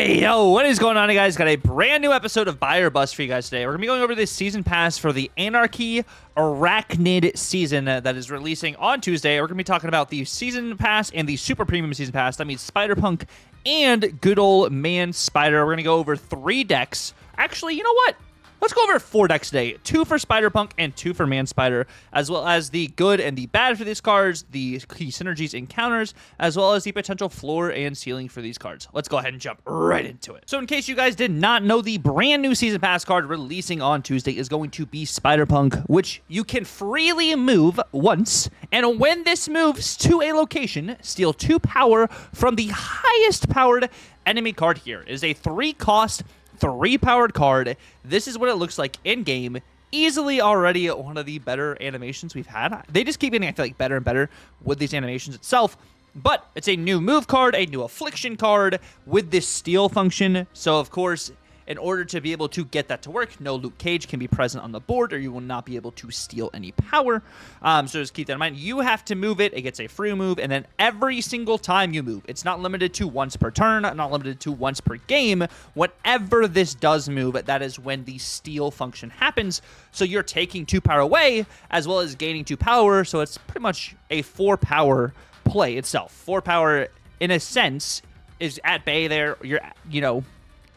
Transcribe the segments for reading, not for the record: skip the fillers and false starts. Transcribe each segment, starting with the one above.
Hey, yo, what is going on, guys? Got a brand new episode of Buy or Bust for you guys today. We're going to be going over this season pass for the Anarchy Arachnid season that is releasing on Tuesday. We're going to be talking about the season pass and the super premium season pass. That means Spider-Punk and good old man Spider. We're going to go over 3 decks. Actually, you know what? Let's go over 4 decks today. 2 for Spider-Punk and 2 for Man Spider, as well as the good and the bad for these cards, the key synergies and counters, as well as the potential floor and ceiling for these cards. Let's go ahead and jump right into it. So in case you guys did not know, the brand new Season Pass card releasing on Tuesday is going to be Spider-Punk, which you can freely move once, and when this moves to a location, steal 2 power from the highest powered enemy card here. It is a 3-cost 3-powered card. This is what it looks like in game. Easily already one of the better animations we've had. They just keep getting, I feel like, better and better with these animations itself. But it's a new move card, a new affliction card with this steal function. So of course, in order to be able to get that to work, no Luke Cage can be present on the board, or you will not be able to steal any power. So just keep that in mind. You have to move it. It gets a free move, and then every single time you move, it's not limited to once per turn, not limited to once per game. Whenever this does move, that is when the steal function happens. So you're taking 2 power away, as well as gaining 2 power. So it's pretty much a 4-power play itself. 4 power, in a sense, is at bay there. You're, you know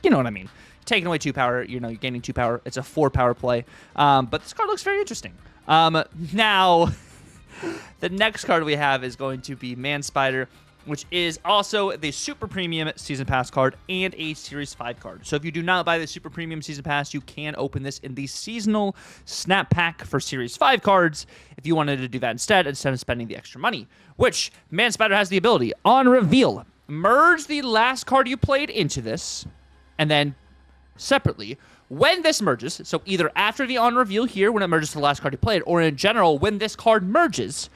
what I mean. Taking away 2 power, you're gaining 2 power. It's a 4-power play. But this card looks very interesting. Now, the next card we have is going to be Man Spider, which is also the Super Premium Season Pass card and a Series 5 card. So if you do not buy the Super Premium Season Pass, you can open this in the Seasonal Snap Pack for Series 5 cards if you wanted to do that instead of spending the extra money, which Man Spider has the ability, on reveal, merge the last card you played into this, and then separately, when this merges, so either after the on reveal here, when it merges to the last card you played, or in general, when this card merges,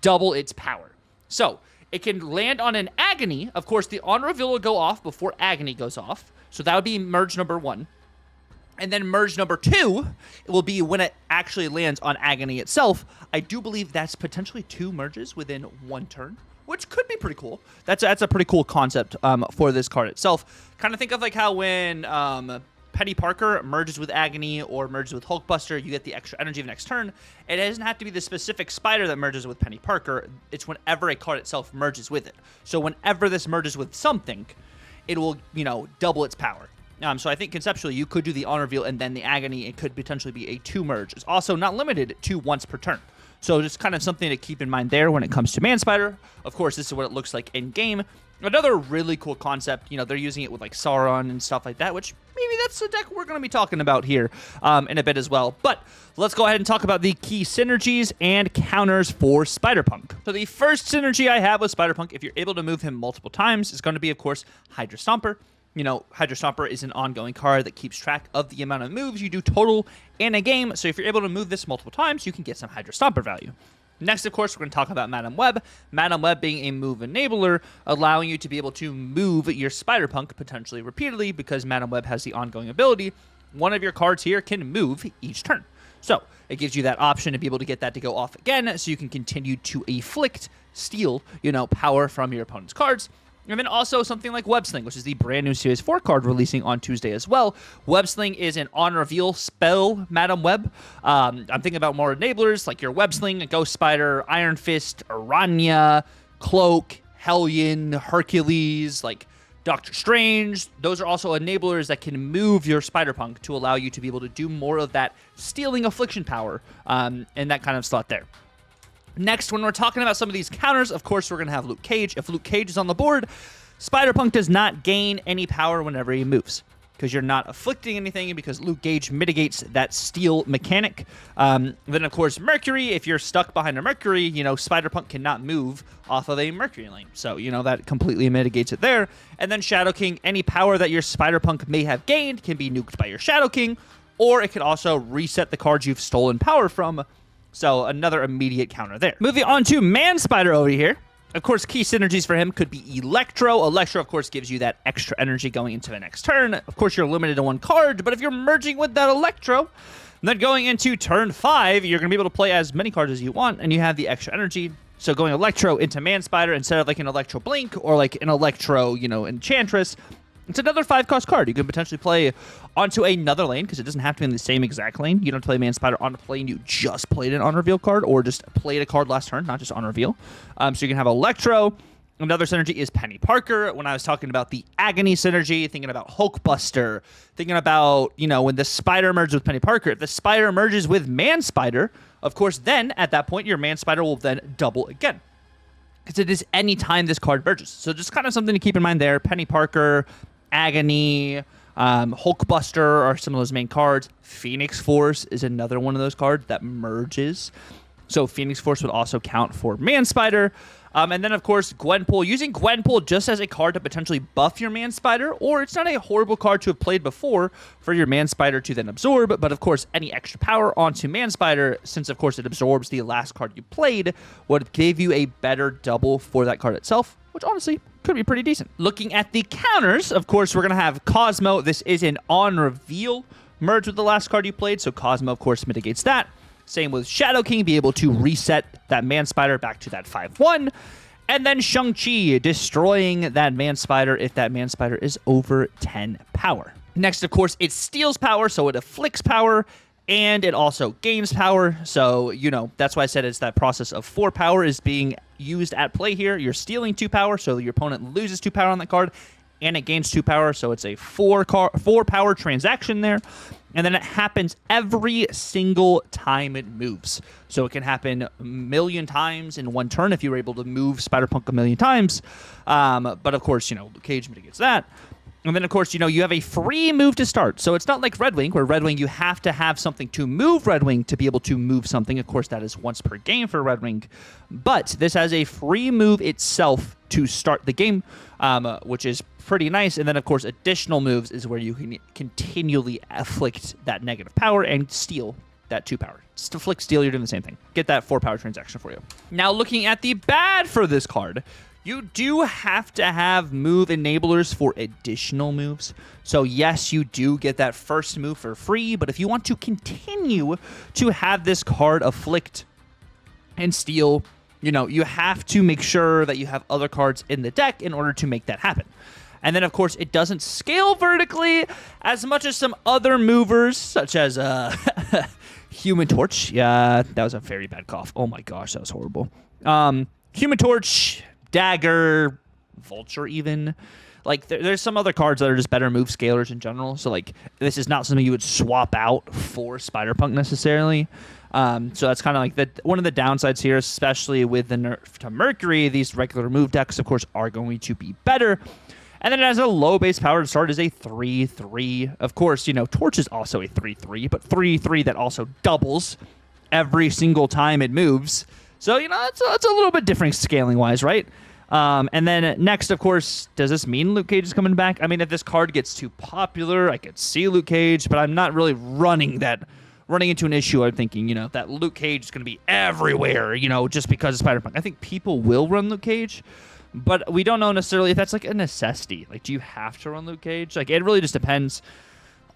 double its power. So it can land on an Agony. Of course, the on reveal will go off before Agony goes off. So that would be merge number 1. And then merge number 2, it will be when it actually lands on Agony itself. I do believe that's potentially 2 merges within 1 turn, which could be pretty cool. That's a pretty cool concept for this card itself. Kind of think of like how when Penny Parker merges with Agony or merges with Hulkbuster, you get the extra energy of next turn. It doesn't have to be the specific Spider that merges with Penny Parker. It's whenever a card itself merges with it. So whenever this merges with something, it will, double its power. So I think conceptually you could do the on reveal and then the Agony. It could potentially be a 2 merge. It's also not limited to once per turn. So just kind of something to keep in mind there when it comes to Man Spider. Of course, this is what it looks like in game. Another really cool concept, they're using it with like Sauron and stuff like that, which maybe that's a deck we're going to be talking about here in a bit as well. But let's go ahead and talk about the key synergies and counters for Spider-Punk. So the first synergy I have with Spider-Punk, if you're able to move him multiple times, is going to be, of course, Hydra Stomper. Hydra Stomper is an ongoing card that keeps track of the amount of moves you do total in a game. So if you're able to move this multiple times, you can get some Hydra Stomper value. Next, of course, we're going to talk about Madam Web. Madam Web being a move enabler, allowing you to be able to move your Spider-Punk potentially repeatedly because Madam Web has the ongoing ability. One of your cards here can move each turn. So it gives you that option to be able to get that to go off again so you can continue to steal, power from your opponent's cards. And then also something like Web Sling, which is the brand new Series 4 card releasing on Tuesday as well. Web Sling is an on-reveal spell, Madam Web. I'm thinking about more enablers like your Web Sling, Ghost Spider, Iron Fist, Aranya, Cloak, Hellion, Hercules, like Doctor Strange. Those are also enablers that can move your Spider-Punk to allow you to be able to do more of that stealing affliction power in that kind of slot there. Next, when we're talking about some of these counters, of course, we're going to have Luke Cage. If Luke Cage is on the board, Spider-Punk does not gain any power whenever he moves because you're not afflicting anything because Luke Cage mitigates that steal mechanic. Then, of course, Mercury. If you're stuck behind a Mercury, Spider-Punk cannot move off of a Mercury lane. So, that completely mitigates it there. And then Shadow King, any power that your Spider-Punk may have gained can be nuked by your Shadow King, or it can also reset the cards you've stolen power from. So another immediate counter there. Moving on to Man Spider over here. Of course, key synergies for him could be Electro. Electro, of course, gives you that extra energy going into the next turn. Of course, you're limited to 1 card, but if you're merging with that Electro, then going into turn 5, you're going to be able to play as many cards as you want, and you have the extra energy. So going Electro into Man Spider instead of like an Electro Blink or like an Electro, Enchantress, It's another 5-cost card. You can potentially play onto another lane because it doesn't have to be in the same exact lane. You don't have to play Man Spider on a lane you just played an on-reveal card or just played a card last turn, not just on-reveal. So you can have Electro. Another synergy is Penny Parker. When I was talking about the Agony synergy, thinking about Hulkbuster, thinking about, when the Spider merges with Penny Parker. If the Spider merges with Man Spider, of course, then at that point, your Man Spider will then double again. Because it is any time this card merges. So just kind of something to keep in mind there. Penny Parker, Agony, Hulkbuster are some of those main cards. Phoenix Force is another one of those cards that merges. So Phoenix Force would also count for Man Spider. And then, of course, Gwenpool. Using Gwenpool just as a card to potentially buff your Man Spider, or it's not a horrible card to have played before for your Man Spider to then absorb, but, of course, any extra power onto Man Spider, since, of course, it absorbs the last card you played, would give you a better double for that card itself, which, honestly, could be pretty decent. Looking at the counters, of course, we're going to have Cosmo. This is an on-reveal merge with the last card you played, so Cosmo, of course, mitigates that. Same with Shadow King, be able to reset that Man Spider back to that 5/1. And then Shang-Chi, destroying that Man Spider if that Man Spider is over 10 power. Next, of course, it steals power, so it afflicts power, and it also gains power. So, that's why I said it's that process of 4 power is being used at play here. You're stealing 2 power, so your opponent loses 2 power on that card, and it gains 2 power, so it's a 4 power transaction there. And then it happens every single time it moves. So it can happen a million times in one turn if you were able to move Spider-Punk a million times. But of course, Luke Cage mitigates that. And then, of course, you have a free move to start. So it's not like Red Wing, where Red Wing, you have to have something to move Red Wing to be able to move something. Of course, that is once per game for Red Wing. But this has a free move itself to start the game, which is pretty nice. And then, of course, additional moves is where you can continually afflict that negative power and steal that 2 power. Just afflict, steal, you're doing the same thing. Get that 4 power transaction for you. Now, looking at the bad for this card, you do have to have move enablers for additional moves. So yes, you do get that first move for free, but if you want to continue to have this card afflict and steal, you have to make sure that you have other cards in the deck in order to make that happen. And then, of course, it doesn't scale vertically as much as some other movers, such as Human Torch. Yeah, that was a very bad cough. Oh my gosh, that was horrible. Human Torch, Dagger, Vulture even. Like, there's some other cards that are just better move scalers in general. So, like, this is not something you would swap out for Spider-Punk necessarily. So that's kind of like one of the downsides here, especially with the nerf to Mercury. These regular move decks, of course, are going to be better. And then it has a low base power to start as a 3/3. Of course, Torch is also a 3/3, but 3/3 that also doubles every single time it moves. So, it's a little bit different scaling-wise, right? And then next, of course, does this mean Luke Cage is coming back? I mean, if this card gets too popular, I could see Luke Cage, but I'm not really running into an issue. I'm thinking, that Luke Cage is going to be everywhere, just because of Spider-Punk. I think people will run Luke Cage, but we don't know necessarily if that's like a necessity. Like, do you have to run Luke Cage? Like, it really just depends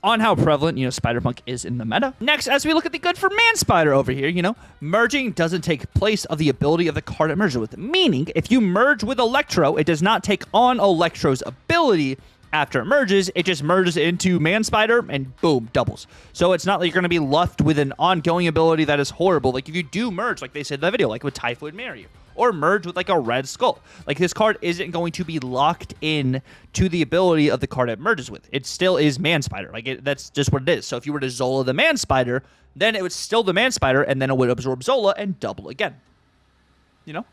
on how prevalent, Spider-Punk is in the meta. Next, as we look at the good for Man Spider over here, merging doesn't take place of the ability of the card it merges with. Meaning, if you merge with Electro, it does not take on Electro's ability after it merges. It just merges into Man Spider and boom, doubles. So it's not like you're going to be left with an ongoing ability that is horrible. Like, if you do merge, like they said in the video, like with Typhoid Mary, or merge with like a Red Skull. Like, this card isn't going to be locked in to the ability of the card it merges with. It still is Man Spider. Like, that's just what it is. So if you were to Zola the Man Spider, then it would still the Man Spider, and then it would absorb Zola and double again.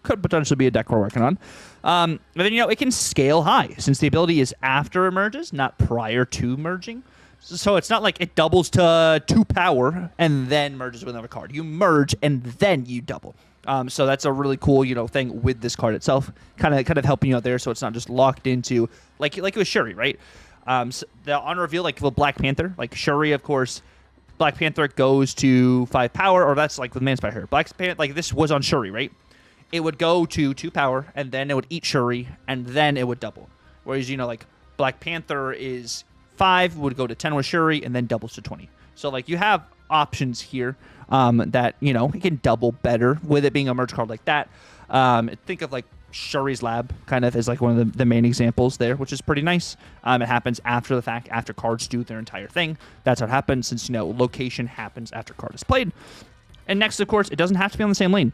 Could potentially be a deck we're working on. But then, it can scale high, since the ability is after it merges, not prior to merging. So it's not like it doubles to 2 power and then merges with another card. You merge and then you double. So that's a really cool, thing with this card itself, kind of helping you out there, so it's not just locked into like it was Shuri, right? So the on reveal, like with Black Panther, like Shuri, of course, Black Panther goes to 5 power, or that's like with Man Spider here. Black Panther, like this was on Shuri, right? It would go to 2 power, and then it would eat Shuri, and then it would double. Whereas like Black Panther is 5, would go to 10 with Shuri, and then doubles to 20. So like you have options here. That, it can double better with it being a merge card like that. Think of like Shuri's Lab kind of is like one of the main examples there, which is pretty nice. It happens after the fact, after cards do their entire thing. That's how it happens, since, location happens after card is played. And next, of course, it doesn't have to be on the same lane.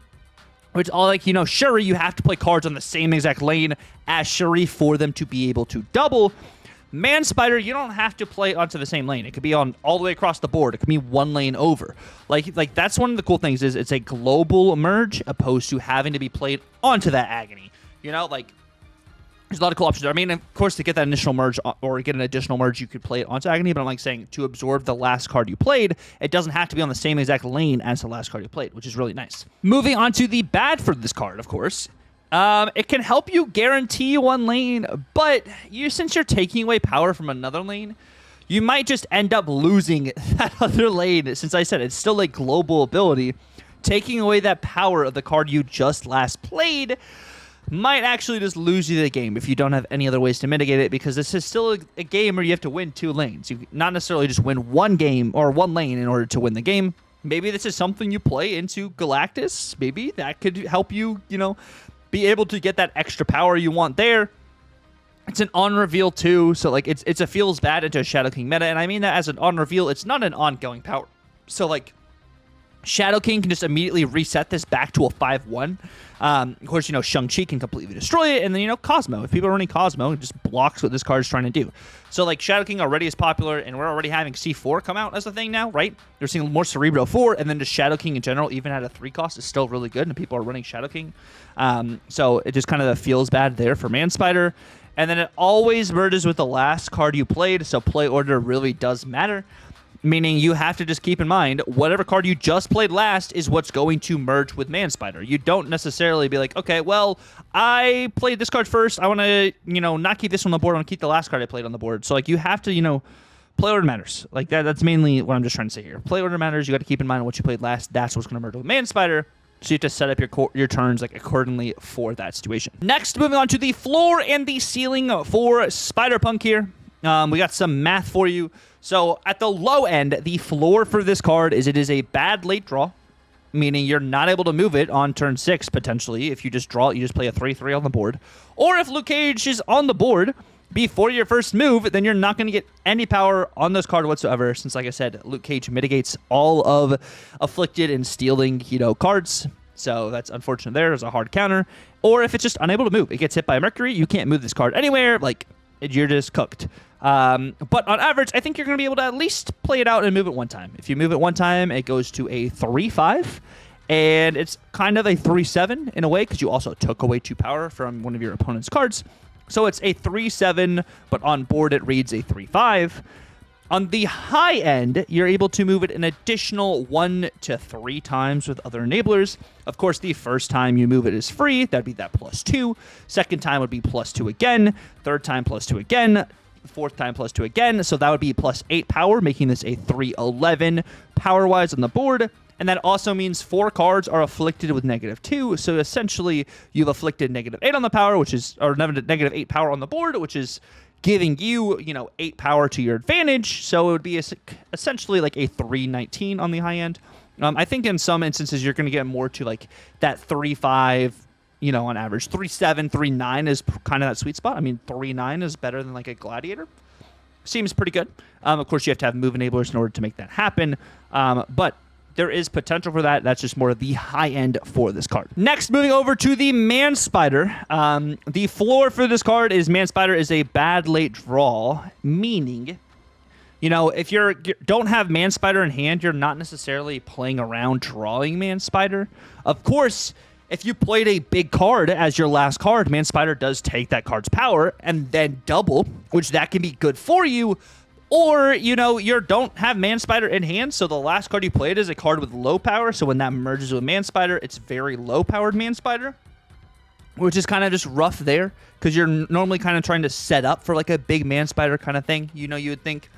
Which, all like, Shuri, you have to play cards on the same exact lane as Shuri for them to be able to double. Man Spider, you don't have to play onto the same lane. It could be on all the way across the board. It could be one lane over. Like that's one of the cool things, is it's a global merge opposed to having to be played onto that Agony. There's a lot of cool options there. I mean, of course, to get that initial merge or get an additional merge, you could play it onto Agony, but I'm saying to absorb the last card you played, it doesn't have to be on the same exact lane as the last card you played, which is really nice. Moving on to the bad for this card, of course. It can help you guarantee one lane, but since you're taking away power from another lane, you might just end up losing that other lane. Since I said it's still a global ability, taking away that power of the card you just last played might actually just lose you the game if you don't have any other ways to mitigate it, because this is still a game where you have to win 2 lanes. You not necessarily just win one game or one lane in order to win the game. Maybe this is something you play into Galactus. Maybe that could help you, be able to get that extra power you want there. It's an on-reveal too, so it's a feels bad into a Shadow King meta, and I mean that as an on-reveal. It's not an ongoing power. So Shadow King can just immediately reset this back to a 5-1. Of course, Shang-Chi can completely destroy it, and then, Cosmo. If people are running Cosmo, it just blocks what this card is trying to do. So, Shadow King already is popular, and we're already having C4 come out as a thing now, right? They're seeing more Cerebro 4, and then just Shadow King in general, even at a 3 cost, is still really good, and people are running Shadow King. So it just kind of feels bad there for Man Spider. And then it always merges with the last card you played, so play order really does matter. Meaning you have to just keep in mind, whatever card you just played last is what's going to merge with Man Spider. You don't necessarily be like, okay, well, I played this card first. I want to, not keep this on the board. I want to keep the last card I played on the board. So, you have to, play order matters. That's mainly what I'm just trying to say here. Play order matters. You got to keep in mind what you played last. That's what's going to merge with Man Spider. So you have to set up your turns accordingly for that situation. Next, moving on to the floor and the ceiling for Spider-Punk here. We got some math for you. So at the low end, the floor for this card is it is a bad late draw, meaning you're not able to move it on turn 6, potentially. If you just draw it, you just play a 3-3 on the board. Or if Luke Cage is on the board before your first move, then you're not going to get any power on this card whatsoever, since, like I said, Luke Cage mitigates all of Afflicted and Stealing, cards. So that's unfortunate there. There's a hard counter. Or if it's just unable to move, it gets hit by a Mercury, you can't move this card anywhere, you're just cooked. But on average, I think you're going to be able to at least play it out and move it one time. If you move it one time, it goes to a 3-5, and it's kind of a 3-7 in a way, because you also took away 2 power from one of your opponent's cards. So it's a 3-7, but on board it reads a 3-5. On the high end, you're able to move it an additional 1 to 3 times with other enablers. Of course, the first time you move it is free. That'd be that +2. Second time would be +2 again. Third time +2 again. Fourth time +2 again. So that would be +8 power, making this a 3-11 power-wise on the board. And that also means 4 cards are afflicted with -2. So essentially, you've afflicted -8 on the power, or -8 power on the board, which is giving you, 8 power to your advantage. So it would be essentially a 3-19 on the high end. I think in some instances, you're going to get more to that 3-5, on average. 3-7, 3-9 is kind of that sweet spot. I mean, 3-9 is better than a Gladiator. Seems pretty good. Of course, you have to have move enablers in order to make that happen. But there is potential for that. That's just more of the high end for this card. Next, moving over to the Man Spider. The floor for this card is Man Spider is a bad late draw, meaning, if you don't have Man Spider in hand, you're not necessarily playing around drawing Man Spider. Of course, if you played a big card as your last card, Man Spider does take that card's power and then double, which that can be good for you. Or, you don't have Man Spider in hand, so the last card you played is a card with low power, so when that merges with Man Spider, it's very low-powered Man Spider, which is kind of just rough there, because you're normally kind of trying to set up for a big Man Spider kind of thing, you would think.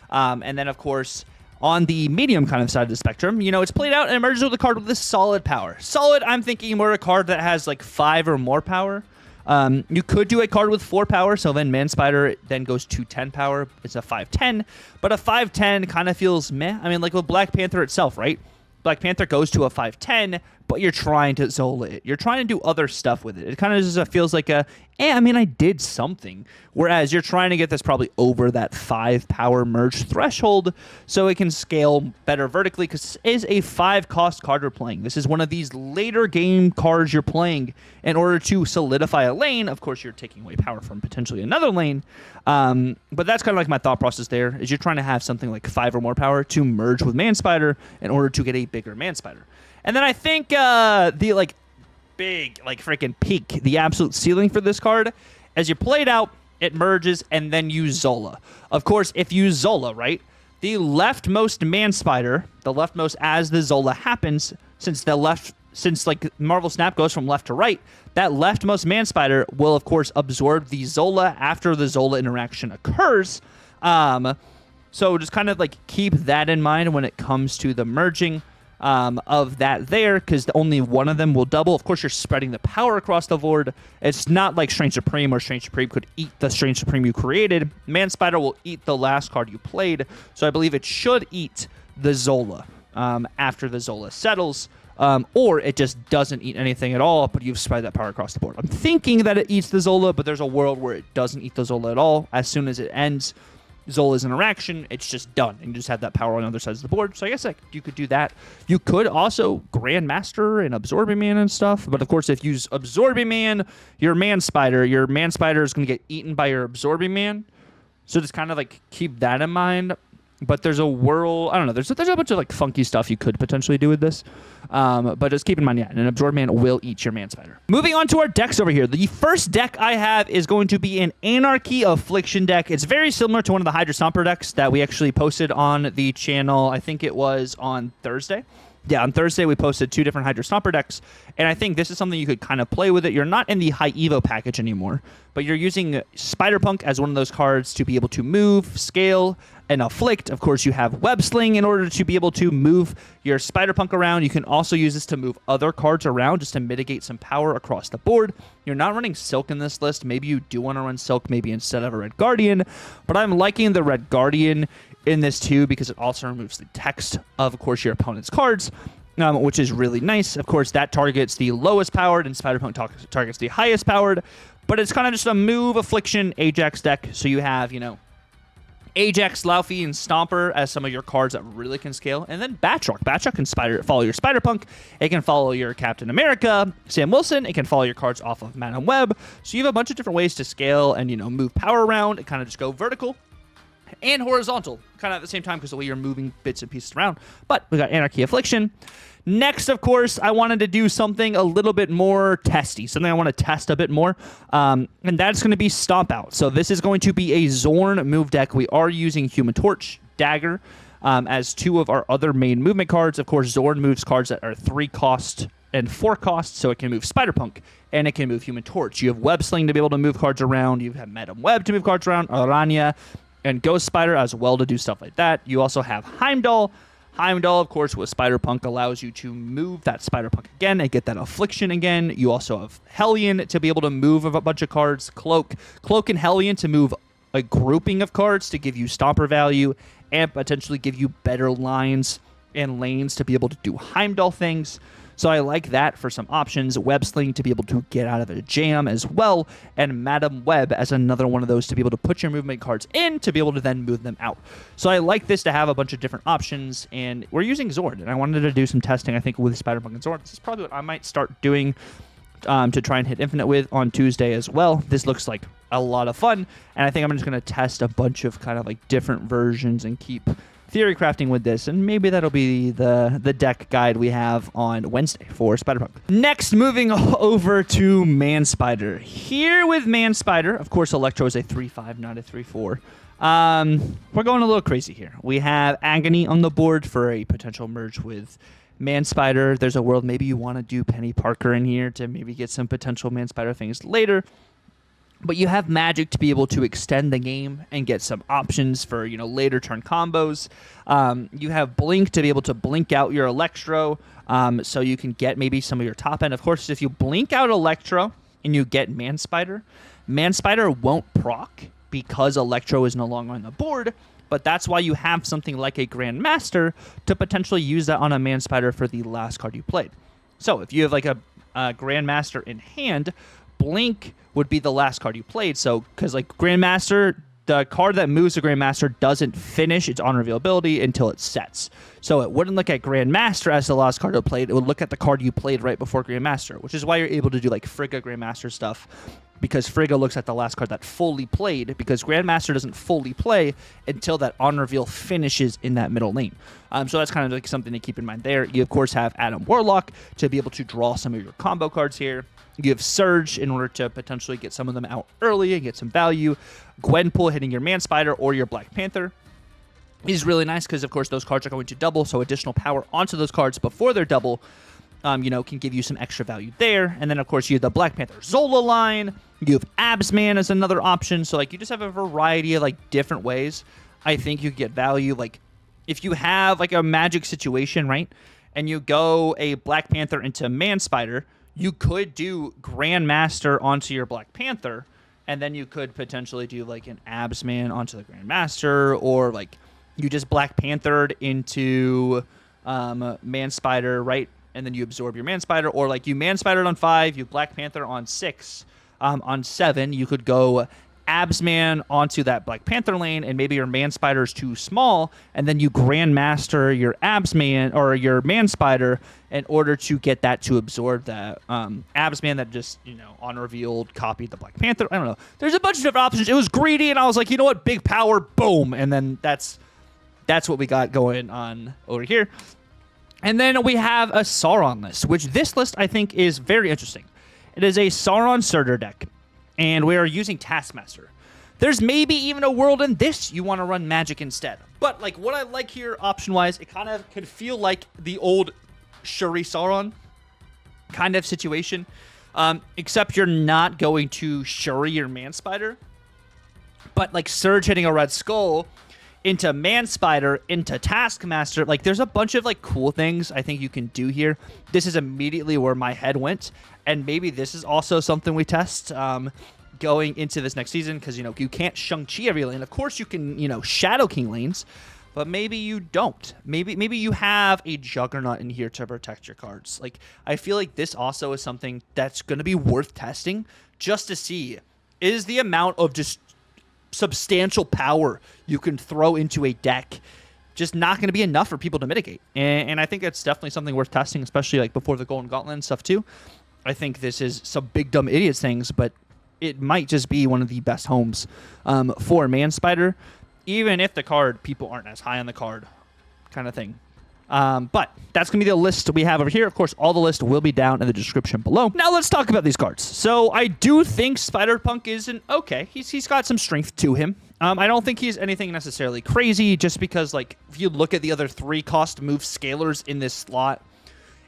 And then, of course, on the medium kind of side of the spectrum, it's played out and emerges with a card with a solid power. Solid, I'm thinking more a card that has 5 or more power. You could do a card with 4 power, so then Man Spider then goes to 10 power. It's a 5-10, but a 5-10 kind of feels meh. I mean, with Black Panther itself, right? Black Panther goes to a 5-10, but you're trying to Zola it. You're trying to do other stuff with it. It kind of just feels like I mean, I did something. Whereas you're trying to get this probably over that 5 power merge threshold so it can scale better vertically, because this is a 5 cost card you're playing. This is one of these later game cards you're playing in order to solidify a lane. Of course, you're taking away power from potentially another lane. But that's kind of like my thought process there, is you're trying to have something like 5 or more power to merge with Man Spider in order to get a bigger Man Spider. And then I think the big freaking peak, the absolute ceiling for this card, as you play it out, it merges and then you Zola. Of course, if you Zola, right, the leftmost Man Spider, the leftmost as the Zola happens, since Marvel Snap goes from left to right, that leftmost Man Spider will of course absorb the Zola after the Zola interaction occurs. So just kind of keep that in mind when it comes to the merging of that there, because only one of them will double. Of course, you're spreading the power across the board. It's not like Strange Supreme, where Strange Supreme could eat the Strange Supreme you created. Man Spider will eat the last card you played, so I believe it should eat the Zola after the Zola settles, or it just doesn't eat anything at all, but you've spread that power across the board. I'm thinking that it eats the Zola, but there's a world where it doesn't eat the Zola at all. As soon as it ends Zola's interaction, it's just done, and you just have that power on the other sides of the board. So I guess you could do that. You could also Grandmaster and Absorbing Man and stuff, but of course if you use Absorbing Man, your Man Spider is going to get eaten by your Absorbing Man. So just kind of keep that in mind. But there's a world, I don't know, there's a bunch of funky stuff you could potentially do with this. But just keep in mind, an Absorb Man will eat your Man Spider. Moving on to our decks over here. The first deck I have is going to be an Anarchy Affliction deck. It's very similar to one of the Hydra Stomper decks that we actually posted on the channel. I think it was on Thursday. Yeah, on Thursday we posted 2 different Hydra Stomper decks, and I think this is something you could kind of play with it. You're not in the High Evo package anymore, but you're using Spider-Punk as one of those cards to be able to move, scale, and afflict. Of course, you have Web Sling in order to be able to move your Spider-Punk around. You can also use this to move other cards around just to mitigate some power across the board. You're not running Silk in this list. Maybe you do want to run Silk maybe instead of a Red Guardian, but I'm liking the Red Guardian in this too, because it also removes the text of course, your opponent's cards, which is really nice. Of course, that targets the lowest powered, and Spider-Punk targets the highest powered, but it's kind of just a move Affliction Ajax deck. So you have, Ajax, Laufey, and Stomper as some of your cards that really can scale. And then Batroc. Batroc can follow your Spider-Punk. It can follow your Captain America, Sam Wilson. It can follow your cards off of Madam Web. So you have a bunch of different ways to scale and, move power around and kind of just go vertical and horizontal kind of at the same time, because the way you're moving bits and pieces around. But we got Anarchy Affliction. Next, of course, I wanted to do something a little bit more testy, something I want to test a bit more, and that's going to be Stomp Out. So this is going to be a Zorn move deck. We are using Human Torch, Dagger, as 2 of our other main movement cards. Of course, Zorn moves cards that are 3 cost and 4 cost, so it can move Spider-Punk, and it can move Human Torch. You have Web Sling to be able to move cards around. You have Madam Web to move cards around, Aranya, and Ghost Spider as well to do stuff like that. You also have Heimdall. Heimdall, of course, with Spider-Punk allows you to move that Spider-Punk again and get that Affliction again. You also have Hellion to be able to move a bunch of cards. Cloak and Hellion to move a grouping of cards to give you Stomper value and potentially give you better lines and lanes to be able to do Heimdall things. So I like that for some options. Web Sling to be able to get out of a jam as well, and Madam Web as another one of those to be able to put your movement cards in to be able to then move them out. So I like this to have a bunch of different options, and we're using Zord, and I wanted to do some testing, I think, with Spider-Punk and Zord. This is probably what I might start doing to try and hit Infinite with on Tuesday as well. This looks like a lot of fun, and I think I'm just going to test a bunch of kind of different versions and keep theory crafting with this, and maybe that'll be the deck guide we have on Wednesday for Spider-Punk. Next, moving over to Man Spider. Here with Man Spider, of course, Electro is a 3/5, not a 3/4. We're going a little crazy here. We have Agony on the board for a potential merge with Man Spider. There's a world maybe you want to do Penny Parker in here to maybe get some potential Man Spider things later. But you have Magic to be able to extend the game and get some options for, later turn combos. You have Blink to be able to blink out your Electro, so you can get maybe some of your top end. Of course, if you blink out Electro and you get Man Spider won't proc because Electro is no longer on the board, but that's why you have something like a Grandmaster to potentially use that on a Man Spider for the last card you played. So if you have like a Grandmaster in hand, Blink would be the last card you played. So because like Grandmaster, the card that moves the Grandmaster doesn't finish its unrevealability until it sets. So it wouldn't look at Grandmaster as the last card you played. It would look at the card you played right before Grandmaster, which is why you're able to do like Frigga Grandmaster stuff, because Frigga looks at the last card that fully played, because Grandmaster doesn't fully play until that on-reveal finishes in that middle lane. So that's kind of like something to keep in mind there. You, of course, have Adam Warlock to be able to draw some of your combo cards here. You have Surge in order to potentially get some of them out early and get some value. Gwenpool hitting your Man Spider or your Black Panther is really nice because, of course, those cards are going to double, so additional power onto those cards before they're double, can give you some extra value there. And then, of course, you have the Black Panther Zola line. You have Absman as another option. So, like, you just have a variety of, like, different ways I think you get value. Like, if you have, like, a magic situation, right, and you go a Black Panther into Man Spider, you could do Grandmaster onto your Black Panther, and then you could potentially do, like, an Absman onto the Grandmaster, or, like, you just Black Panthered into Man Spider, right? And then you absorb your Man Spider, or like you Man Spidered on 5, you Black Panther on 6. On 7, you could go Absman onto that Black Panther lane, and maybe your Man Spider is too small, and then you Grandmaster your Absman or your Man Spider in order to get that to absorb that Absman that just, on revealed copied the Black Panther. I don't know. There's a bunch of different options. It was greedy, and I was like, you know what? Big power, boom. And then that's what we got going on over here. And then we have a Sauron list, which this list I think is very interesting. It is a Sauron Surtur deck, and we are using Taskmaster. There's maybe even a world in this you want to run Magic instead. But like what I like here option-wise, it kind of could feel like the old Shuri Sauron kind of situation, except you're not going to Shuri your Man Spider, but like Surge hitting a Red Skull into Man Spider, into Taskmaster. Like, there's a bunch of, like, cool things I think you can do here. This is immediately where my head went, and maybe this is also something we test going into this next season, because, you can't Shang-Chi every lane. Of course you can, Shadow King lanes, but maybe you don't. Maybe you have a Juggernaut in here to protect your cards. Like, I feel like this also is something that's going to be worth testing just to see, is the amount of just substantial power you can throw into a deck just not going to be enough for people to mitigate. And I think it's definitely something worth testing, especially like before the Golden Gauntlet and stuff too. I think this is some big dumb idiots things, but it might just be one of the best homes for Man Spider, even if the card people aren't as high on the card kind of thing. But that's going to be the list we have over here. Of course, all the list will be down in the description below. Now let's talk about these cards. So I do think Spider-Punk is okay. He's got some strength to him. I don't think he's anything necessarily crazy, just because, like, if you look at the other 3-cost move scalers in this slot,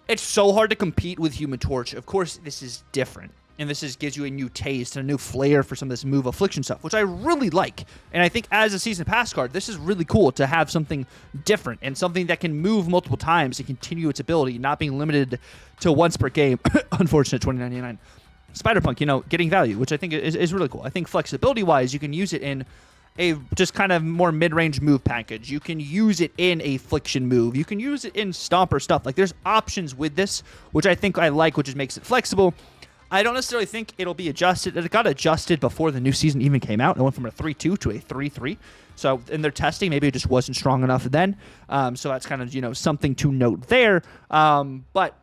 it's so hard to compete with Human Torch. Of course, this is different. And this gives you a new taste and a new flair for some of this move affliction stuff, which I really like. And I think as a Season Pass card, this is really cool to have something different and something that can move multiple times and continue its ability, not being limited to once per game. Unfortunate, $20.99. Spider-Punk, getting value, which I think is really cool. I think flexibility-wise, you can use it in a just kind of more mid-range move package. You can use it in a Affliction move. You can use it in Stomper stuff. Like, there's options with this, which I think I like, which just makes it flexible. I don't necessarily think it'll be adjusted. It got adjusted before the new season even came out. It went from a 3-2 to a 3-3. So in their testing, maybe it just wasn't strong enough then. So that's kind of, something to note there. But,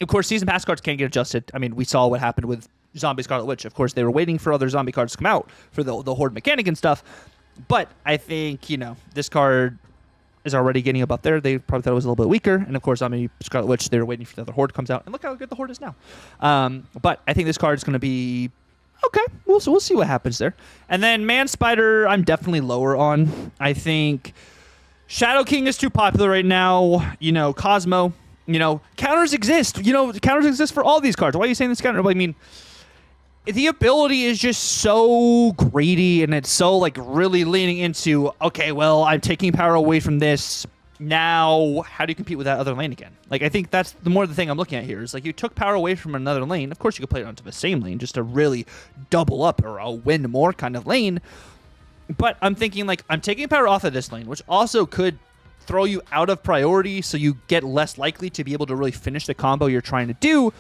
of course, Season Pass cards can get adjusted. I mean, we saw what happened with Zombie Scarlet Witch. Of course, they were waiting for other zombie cards to come out for the Horde mechanic and stuff. But I think, this card is already getting up there. They probably thought it was a little bit weaker. And, of course, Scarlet Witch, they were waiting for the other Horde comes out. And look how good the Horde is now. But I think this card is going to be okay. We'll see what happens there. And then Man Spider, I'm definitely lower on. I think Shadow King is too popular right now. Cosmo. Counters exist. Counters exist for all these cards. Why are you saying this counter? I mean, the ability is just so greedy, and it's so, like, really leaning into, okay, well, I'm taking power away from this. Now, how do you compete with that other lane again? Like, I think that's the thing I'm looking at here is, like, you took power away from another lane. Of course, you could play it onto the same lane just to really double up or a win more kind of lane. But I'm thinking, like, I'm taking power off of this lane, which also could throw you out of priority, so you get less likely to be able to really finish the combo you're trying to do.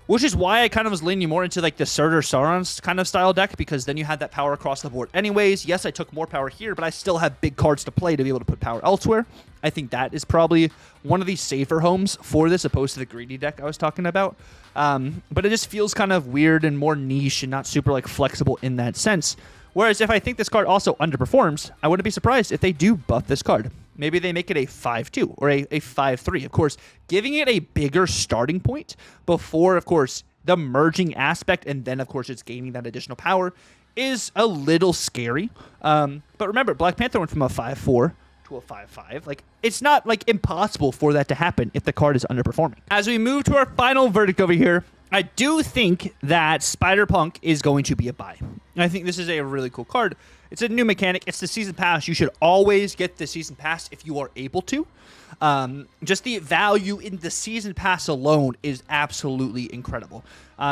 Which is why I kind of was leaning more into like the Surtur Sauron's kind of style deck, because then you had that power across the board anyways. Yes, I took more power here, but I still have big cards to play to be able to put power elsewhere. I think that is probably one of the safer homes for this, opposed to the greedy deck I was talking about. But it just feels kind of weird and more niche and not super like flexible in that sense. Whereas if I think this card also underperforms, I wouldn't be surprised if they do buff this card. Maybe they make it a 5-2 or a 5-3. Of course, giving it a bigger starting point before, of course, the merging aspect, and then, of course, it's gaining that additional power is a little scary. But remember, Black Panther went from a 5-4 to a 5-5. Like, it's not, like, impossible for that to happen if the card is underperforming. As we move to our final verdict over here, I do think that Spider-Punk is going to be a buy. I think this is a really cool card. It's a new mechanic. It's the Season Pass. You should always get the Season Pass if you are able to. Just the value in the Season Pass alone is absolutely incredible.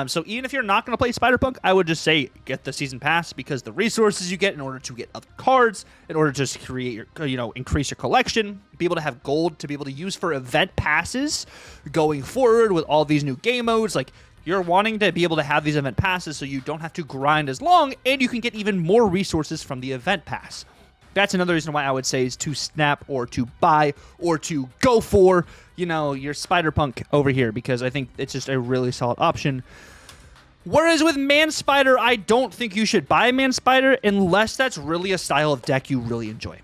So even if you're not going to play Spider-Punk, I would just say get the Season Pass, because the resources you get in order to get other cards, in order to just create your, increase your collection, be able to have gold to be able to use for event passes going forward with all these new game modes, like, you're wanting to be able to have these event passes so you don't have to grind as long, and you can get even more resources from the event pass. That's another reason why I would say is to snap or to buy or to go for, your Spider-Punk over here, because I think it's just a really solid option. Whereas with Man Spider, I don't think you should buy Man Spider unless that's really a style of deck you really enjoy.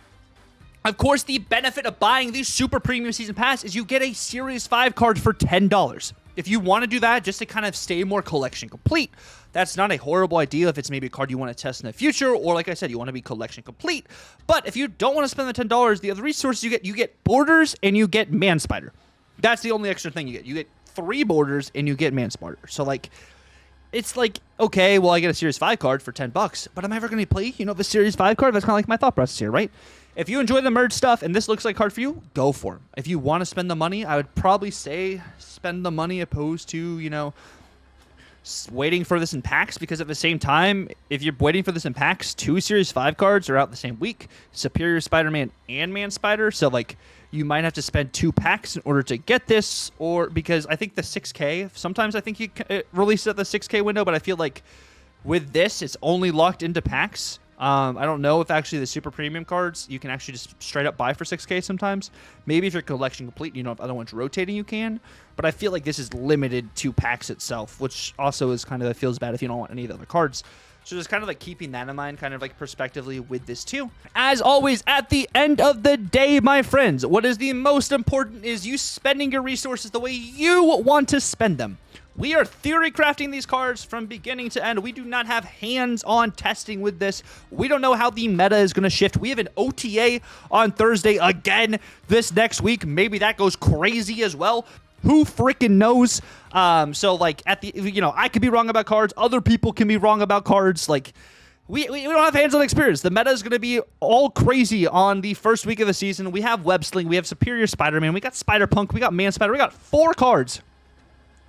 Of course, the benefit of buying the super premium season pass is you get a Series 5 card for $10. If you want to do that just to kind of stay more collection complete, that's not a horrible idea if it's maybe a card you want to test in the future, or like I said, you want to be collection complete. But if you don't want to spend the $10, the other resources you get Borders and you get Man Spider. That's the only extra thing you get. You get 3 Borders and you get Man Spider. So like, it's like, okay, well, I get a Series 5 card for $10, but am I ever going to play, the Series 5 card? That's kind of like my thought process here, right? If you enjoy the merge stuff and this looks like a card for you, go for it. If you want to spend the money, I would probably say spend the money opposed to, waiting for this in packs, because at the same time, if you're waiting for this in packs, 2 Series 5 cards are out the same week, Superior Spider-Man and Man Spider, so like, you might have to spend 2 packs in order to get this, or because I think the 6K, sometimes I think you release it at the 6K window, but I feel like with this, it's only locked into packs. I don't know if actually the super premium cards you can actually just straight up buy for 6K sometimes. Maybe if your collection complete, if other ones rotating, you can. But I feel like this is limited to packs itself, which also is kind of, it feels bad if you don't want any of the other cards. So just kind of like keeping that in mind, kind of like prospectively with this too. As always, at the end of the day, my friends, what is the most important is you spending your resources the way you want to spend them. We are theory crafting these cards from beginning to end. We do not have hands-on testing with this. We don't know how the meta is going to shift. We have an OTA on Thursday again this next week. Maybe that goes crazy as well. Who freaking knows? So like at the, I could be wrong about cards. Other people can be wrong about cards. Like we don't have hands-on experience. The meta is going to be all crazy on the first week of the season. We have Web Sling. We have Superior Spider-Man. We got Spider-Punk. We got Man Spider. We got 4 cards.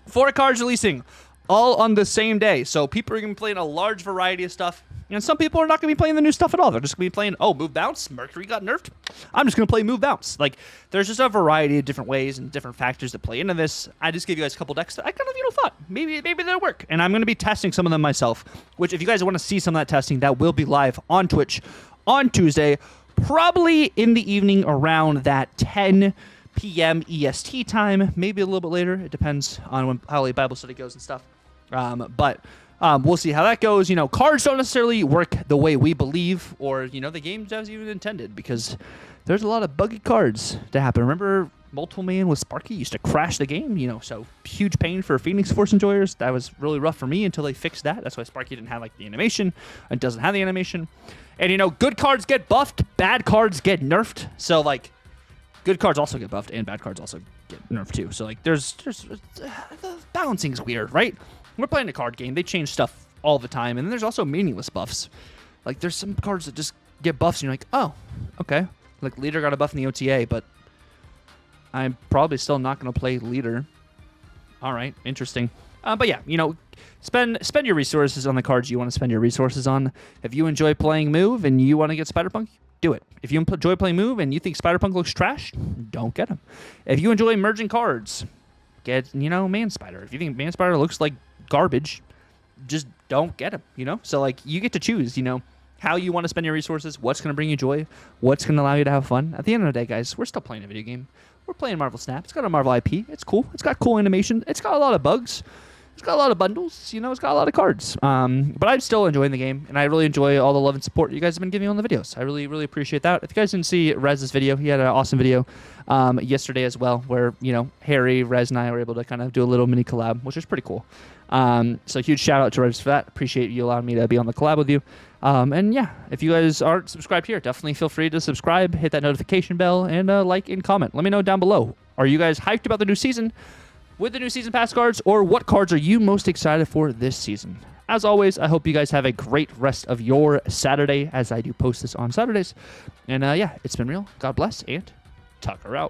4 cards releasing all on the same day. So people are going to be playing a large variety of stuff. And some people are not going to be playing the new stuff at all. They're just going to be playing, Move Bounce. Mercury got nerfed. I'm just going to play Move Bounce. Like, there's just a variety of different ways and different factors that play into this. I just gave you guys a couple decks that I kind of, thought maybe they'll work. And I'm going to be testing some of them myself, which if you guys want to see some of that testing, that will be live on Twitch on Tuesday, probably in the evening around that 10 p.m. EST time, maybe a little bit later. It depends on how late Bible study goes and stuff. But we'll see how that goes. Cards don't necessarily work the way we believe, or the game devs even intended, because there's a lot of buggy cards to happen. Remember, Multiple Man with Sparky used to crash the game. So huge pain for Phoenix Force enjoyers. That was really rough for me until they fixed that. That's why Sparky didn't have the animation. It doesn't have the animation. And good cards get buffed, bad cards get nerfed. So good cards also get buffed, and bad cards also get nerfed too. So there's the balancing's weird, right? We're playing a card game. They change stuff all the time, and then there's also meaningless buffs. There's some cards that just get buffs, and you're like, oh, okay. Leader got a buff in the OTA, but I'm probably still not going to play Leader. All right, interesting. But yeah, spend your resources on the cards you want to spend your resources on. If you enjoy playing Move and you want to get Spider-Punk, do it. If you enjoy playing Move and you think Spider-Punk looks trash, don't get him. If you enjoy merging cards, get, Man Spider. If you think Man Spider looks like garbage, just don't get him, So, like, you get to choose, how you want to spend your resources, what's going to bring you joy, what's going to allow you to have fun. At the end of the day, guys, we're still playing a video game. We're playing Marvel Snap. It's got a Marvel IP. It's cool. It's got cool animation. It's got a lot of bugs. It's got a lot of bundles. It's got a lot of cards. But I'm still enjoying the game, and I really enjoy all the love and support you guys have been giving on the videos. I really, really appreciate that. If you guys didn't see Rez's video, he had an awesome video yesterday as well, where, Harry, Rez, and I were able to kind of do a little mini collab, which was pretty cool. So huge shout out to Rez for that. Appreciate you allowing me to be on the collab with you. And yeah, if you guys aren't subscribed here, definitely feel free to subscribe, hit that notification bell, and like and comment. Let me know down below. Are you guys hyped about the new season with the new season pass cards, or what cards are you most excited for this season? As always, I hope you guys have a great rest of your Saturday, as I do post this on Saturdays. And yeah, it's been real. God bless, and Tucker out.